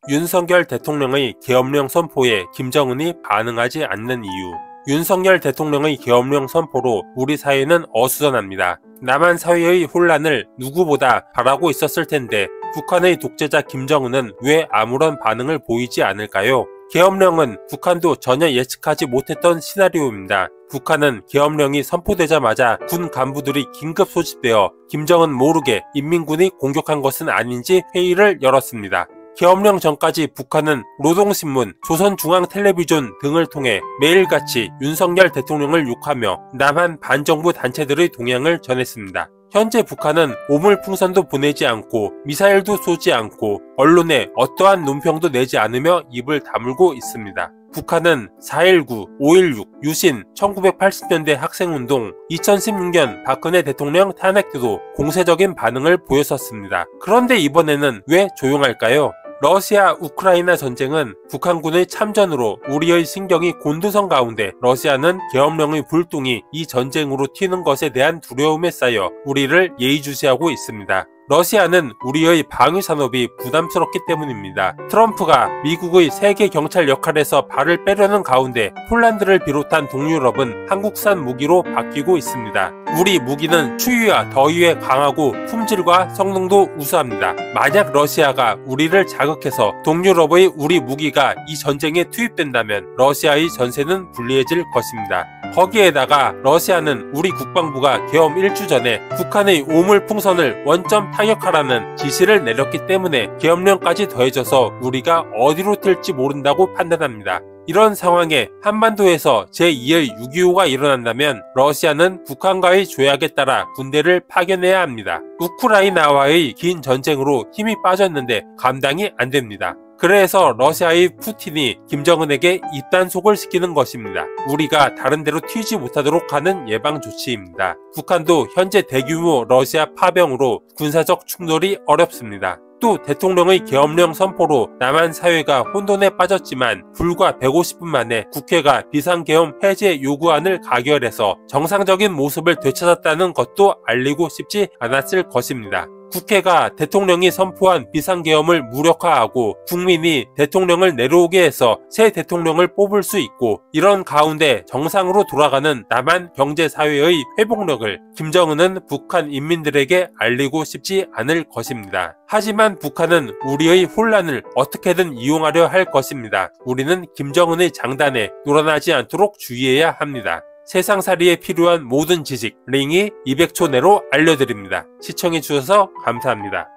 윤석열 대통령의 계엄령 선포에 김정은이 반응하지 않는 이유. 윤석열 대통령의 계엄령 선포로 우리 사회는 어수선합니다. 남한 사회의 혼란을 누구보다 바라고 있었을 텐데 북한의 독재자 김정은은 왜 아무런 반응을 보이지 않을까요? 계엄령은 북한도 전혀 예측하지 못했던 시나리오입니다. 북한은 계엄령이 선포되자마자 군 간부들이 긴급 소집되어 김정은 모르게 인민군이 공격한 것은 아닌지 회의를 열었습니다. 계엄령 전까지 북한은 노동신문, 조선중앙텔레비전 등을 통해 매일같이 윤석열 대통령을 욕하며 남한 반정부 단체들의 동향을 전했습니다. 현재 북한은 오물풍선도 보내지 않고 미사일도 쏘지 않고 언론에 어떠한 논평도 내지 않으며 입을 다물고 있습니다. 북한은 4.19, 5.16, 유신, 1980년대 학생운동, 2016년 박근혜 대통령 탄핵 때도 공세적인 반응을 보였었습니다. 그런데 이번에는 왜 조용할까요? 러시아 우크라이나 전쟁은 북한군의 참전으로 우리의 신경이 곤두선 가운데 러시아는 계엄령의 불똥이 이 전쟁으로 튀는 것에 대한 두려움에 쌓여 우리를 예의주시하고 있습니다. 러시아는 우리의 방위산업이 부담스럽기 때문입니다. 트럼프가 미국의 세계 경찰 역할에서 발을 빼려는 가운데 폴란드를 비롯한 동유럽은 한국산 무기로 바뀌고 있습니다. 우리 무기는 추위와 더위에 강하고 품질과 성능도 우수합니다. 만약 러시아가 우리를 자극해서 동유럽의 우리 무기가 이 전쟁에 투입된다면 러시아의 전세는 불리해질 것입니다. 거기에다가 러시아는 우리 국방부가 계엄 1주 전에 북한의 오물풍선을 원점 타격하라는 지시를 내렸기 때문에 계엄령까지 더해져서 우리가 어디로 튈지 모른다고 판단합니다. 이런 상황에 한반도에서 제2의 6.25가 일어난다면 러시아는 북한과의 조약에 따라 군대를 파견해야 합니다. 우크라이나와의 긴 전쟁으로 힘이 빠졌는데 감당이 안 됩니다. 그래서 러시아의 푸틴이 김정은에게 입단속을 시키는 것입니다. 우리가 다른 데로 튀지 못하도록 하는 예방 조치입니다. 북한도 현재 대규모 러시아 파병으로 군사적 충돌이 어렵습니다. 또 대통령의 계엄령 선포로 남한 사회가 혼돈에 빠졌지만 불과 150분 만에 국회가 비상계엄 해제 요구안을 가결해서 정상적인 모습을 되찾았다는 것도 알리고 싶지 않았을 것입니다. 국회가 대통령이 선포한 비상계엄을 무력화하고 국민이 대통령을 내려오게 해서 새 대통령을 뽑을 수 있고 이런 가운데 정상으로 돌아가는 남한 경제사회의 회복력을 김정은은 북한 인민들에게 알리고 싶지 않을 것입니다. 하지만 북한은 우리의 혼란을 어떻게든 이용하려 할 것입니다. 우리는 김정은의 장단에 놀아나지 않도록 주의해야 합니다. 세상살이에 필요한 모든 지식 링이 200초 내로 알려드립니다. 시청해주셔서 감사합니다.